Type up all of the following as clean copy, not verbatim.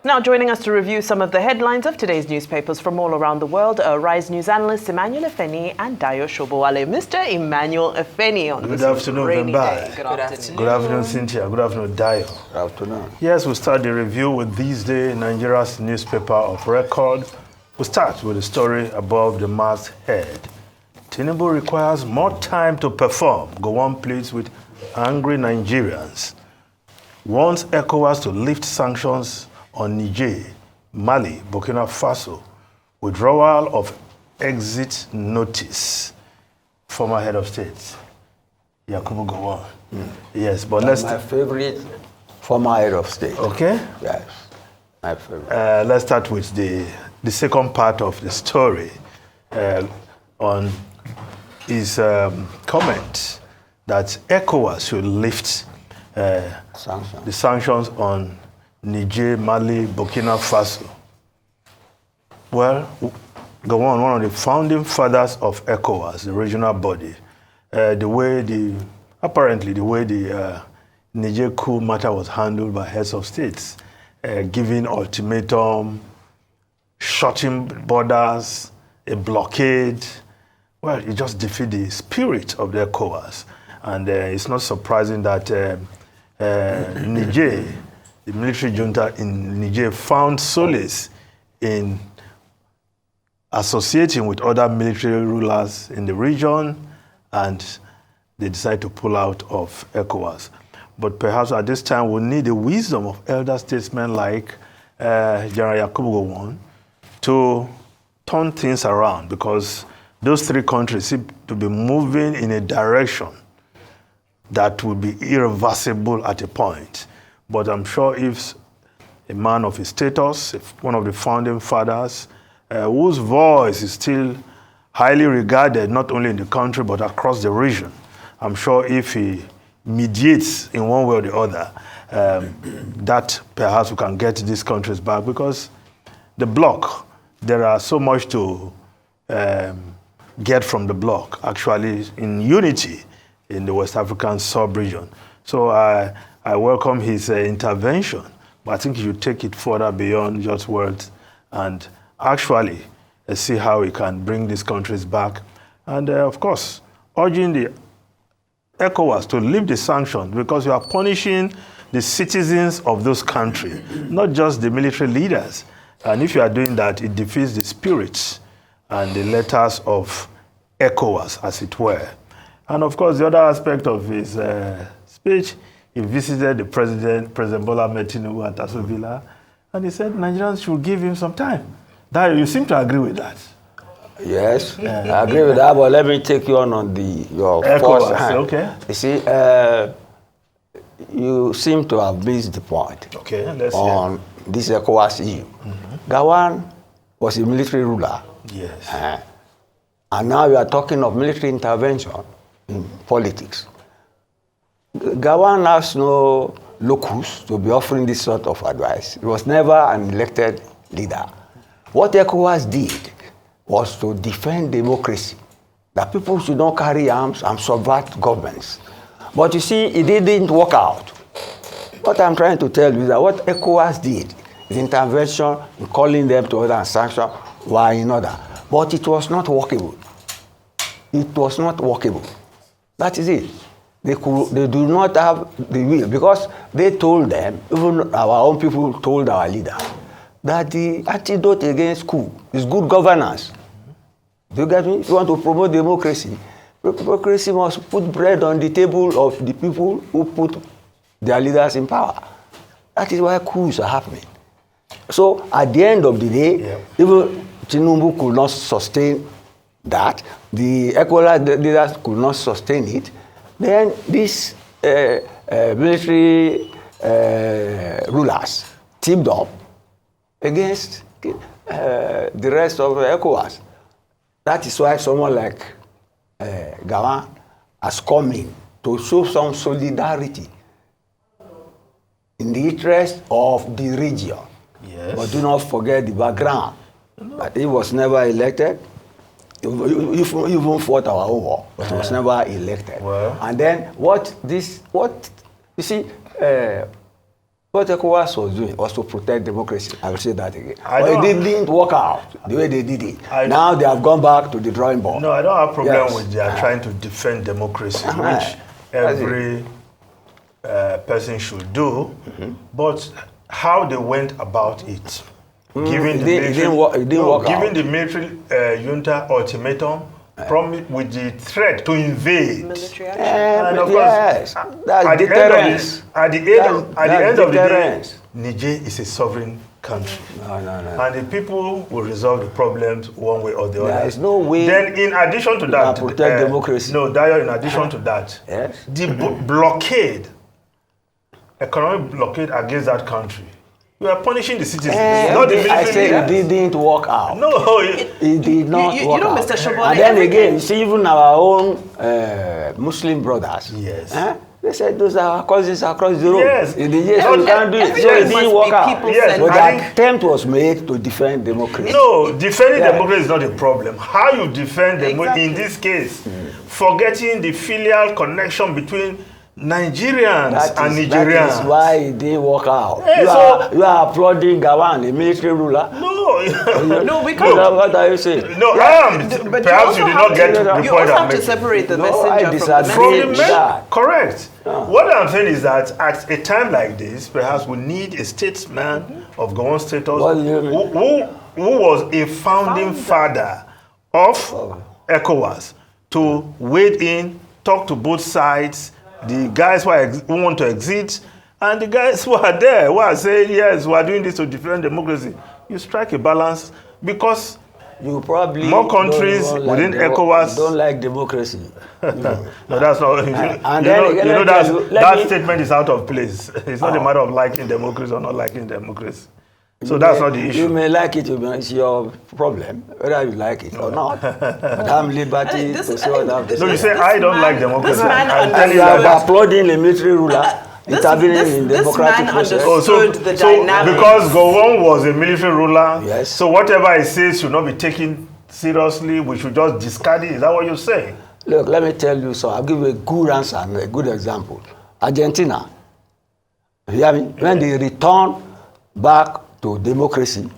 Now joining us to review some of the headlines of today's newspapers from all around the world are Rise News analysts Emmanuel Efeni and Dayo Shobowale. Mr. Emmanuel Efeni on Good this afternoon, rainy day. Good afternoon. Good afternoon, Cynthia. Good afternoon, Dayo. Good afternoon. Yes, we'll start the review with This Day, Nigeria's newspaper of record. We'll start with the story above the masthead. Tinubu requires more time to perform. Gowon pleads with angry Nigerians. Wants ECOWAS to lift sanctions on Niger, Mali, Burkina Faso. Withdrawal of exit notice. Former head of state, Yakubu Gowon. Yes, but That's my favorite former head of state. Okay. Yes, my favorite. Let's start with the second part of the story on his comment that ECOWAS should lift the sanctions on Niger, Mali, Burkina Faso. Well, Gowon, one of the founding fathers of ECOWAS, the regional body, apparently the way the Niger coup matter was handled by heads of states, giving ultimatum, shutting borders, a blockade. Well, it just defeats the spirit of the ECOWAS. And it's not surprising that Niger, the military junta in Niger, found solace in associating with other military rulers in the region, and they decide to pull out of ECOWAS. But perhaps at this time we need the wisdom of elder statesmen like General Yakubu Gowon to turn things around, because those three countries seem to be moving in a direction that will be irreversible at a point. But I'm sure if a man of his status, if one of the founding fathers, whose voice is still highly regarded, not only in the country, but across the region, I'm sure if he mediates in one way or the other, that perhaps we can get these countries back, because the bloc, there are so much to get from the bloc, actually, in unity in the West African sub-region. So I welcome his intervention, but I think he should take it further beyond just words and actually see how we can bring these countries back. And of course, urging the ECOWAS to lift the sanctions, because you are punishing the citizens of those countries, not just the military leaders. And if you are doing that, it defeats the spirits and the letters of ECOWAS, as it were. And of course, the other aspect of his speech, he visited the President Bola Ahmed Tinubu at Aso Villa, and he said Nigerians should give him some time. You seem to agree with that. Yes, I agree with that, but let me take you on your first hand. Okay. You see, you seem to have missed the point. Okay, let's on this ECOWAS issue. Gowon was a military ruler. Yes. And now we are talking of military intervention in politics. Gowon has no locus to be offering this sort of advice. He was never an elected leader. What ECOWAS did was to defend democracy, that people should not carry arms and subvert governments. But you see, it didn't work out. What I'm trying to tell you is that what ECOWAS did is intervention in calling them to order and sanction were in order. But it was not workable. It was not workable. That is it. They do not have the will, because they told them, even our own people told our leader, that the antidote against coup is good governance. Do you get me? If you want to promote democracy, democracy must put bread on the table of the people who put their leaders in power. That is why coups are happening. So at the end of the day, even Tinubu could not sustain that, the ECOWAS leaders could not sustain it, then these military rulers teamed up against the rest of ECOWAS. That is why someone like Gowon has come in to show some solidarity in the interest of the region. Yes. But do not forget the background. That he was never elected. He even fought our own war, but he was never elected. Well. And then what what ECOWAS was doing was to protect democracy. I will say that again. But it didn't work out the way they did it. Now they have gone back to the drawing board. No, I don't have a problem with they are trying to defend democracy, which every person should do. But how they went about it, giving the military junta ultimatum, with the threat to invade. Military action. And of yes, course, that's deterrence. At the end of the day, Niger is a sovereign country. No. And the people will resolve the problems one way or the other. There is no way. Then, in addition to that, protect democracy. No, Dayo, in addition to that, the blockade, economic blockade against that country, you are punishing the citizens. Not the military. I said it didn't work out. No, it did not work out. You know, Mr. Shobole, and then again, you see, even our own Muslim brothers. Yes. They said those are cousins across the road. Yes. In the years we can't do it. So it didn't work out. Yes. But the attempt was made to defend democracy. No, defending democracy is not a problem. How you defend democracy in this case, forgetting the filial connection between Nigerians and Nigerians. That is why it didn't work out. Hey, you are applauding Gawan, the military ruler. No, we can't. What are you saying? No, I am. But Perhaps you did not get the point I'm making. You also have to separate the messenger from the message. Correct. What I'm saying is that at a time like this, perhaps we need a statesman of Gowon status who was a founding father of ECOWAS to wade in, talk to both sides, the guys who want to exit, and the guys who are there, who are saying, yes, we are doing this to defend democracy. You strike a balance because you probably more countries within ECOWAS don't like democracy. No, that's not. That statement is out of place. It's not a matter of liking democracy or not liking democracy. So that's not the issue. You may like it, it's your problem, whether you like it or not. But I'm liberty to say what I have to say. No, you say, I don't like democracy. I'm telling you are applauding a military ruler intervening in democratic process. So because Gowon was a military ruler, so whatever he says should not be taken seriously, we should just discard it. Is that what you're saying? Look, let me tell you so. I'll give you a good answer and a good example. Argentina, you hear me? When they return back to democracy,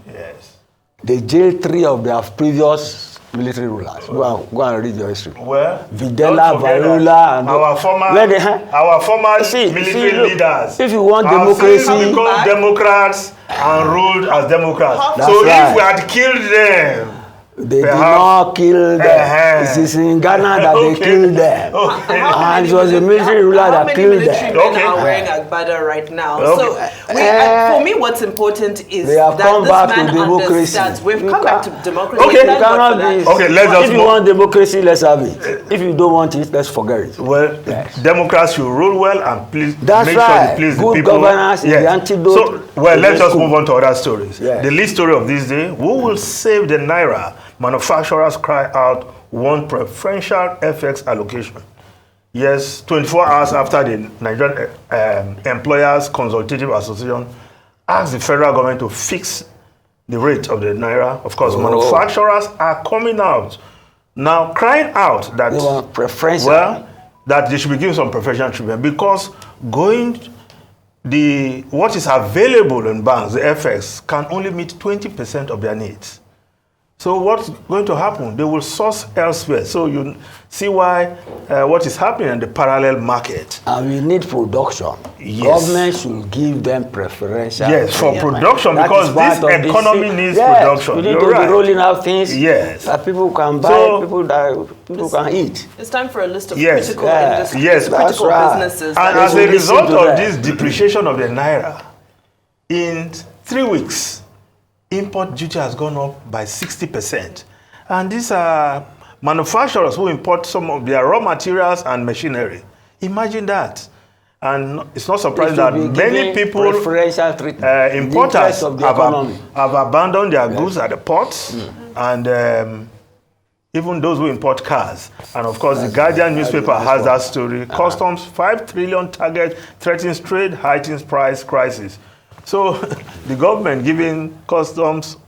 they jailed 3 of their previous military rulers. Go and read your history. Well, Videla, Varela, and our former military leaders. If you want democracy, become Democrats and ruled as Democrats. So if we had killed them, they did not kill them. It is in Ghana that they killed them. And it was a military ruler that killed them. How many military men are wearing agbada right now? So, for me, what's important is that this man understands. We've come back to democracy. Okay, let's just if you want democracy, let's have it. If you don't want it, let's forget it. Well, Democrats should rule well and please sure they please the people. Good governance is the antidote. So, let's just move on to other stories. The lead story of this day: who will save the Naira? Manufacturers cry out, want preferential FX allocation. Yes, 24 hours after the Nigerian Employers Consultative Association asked the federal government to fix the rate of the Naira. Of course, manufacturers are coming out now, crying out that they want preferential. Well, that they should be given some preferential treatment because what is available in banks, the FX, can only meet 20% of their needs. So what's going to happen? They will source elsewhere. So you see why what is happening in the parallel market. And we need production. Government should give them preferential. Yes, for production, because this economy needs production. We need to be rolling out things that people can buy, people can eat. It's time for a list of critical industries, critical businesses. And as a result of this depreciation of the Naira, in 3 weeks, import duty has gone up by 60%. And these are manufacturers who import some of their raw materials and machinery. Imagine that. And it's not surprising that many people, importers, have abandoned their goods at the ports, and even those who import cars. And of course, the Guardian newspaper has that story. Customs 5 trillion target threatens trade, heightens price crisis. So the government giving customs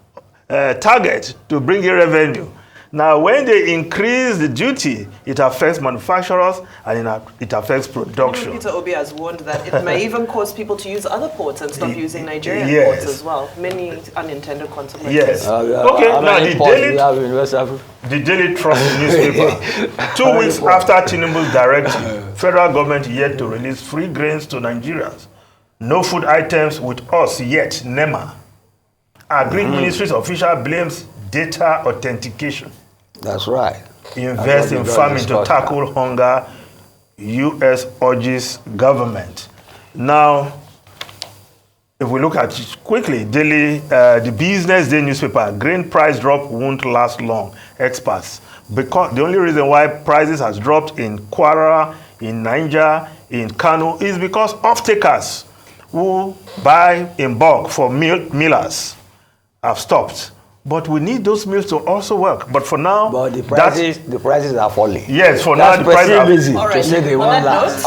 target to bring in revenue. Now, when they increase the duty, it affects manufacturers and it affects production. Peter Obi has warned that it may even cause people to use other ports and stop using Nigerian Yes. ports as well. Many unintended consequences. Yes. Okay, now the Daily Trust newspaper. 2 weeks after Tinubu's directive, federal government yet to release free grains to Nigerians. No food items with us yet, NEMA. Agric Ministry's official blames data authentication. That's right. Invest in farming to tackle hunger, U.S. urges government. Now, if we look at it quickly, the Business Day newspaper, grain price drop won't last long, experts. Because the only reason why prices has dropped in Kwara, in Niger, in Kano is because off-takers who buy in bulk for millers have stopped. But we need those mills to also work. But for now, but the prices are falling. Yes, for now the prices are busy. All right. To say they won't last.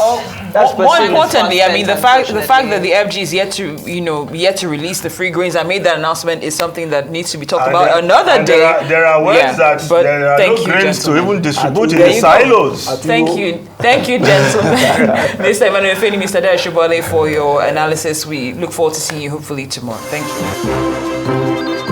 More importantly, I mean, the fact that the FG is yet to release the free grains and made that announcement is something that needs to be talked about another day. There are words that there are no grains to even distribute in the silos. Thank you, gentlemen. Mr. Emmanuel Feni, Mr. Dayo Shobole, for your analysis. We look forward to seeing you hopefully tomorrow. Thank you.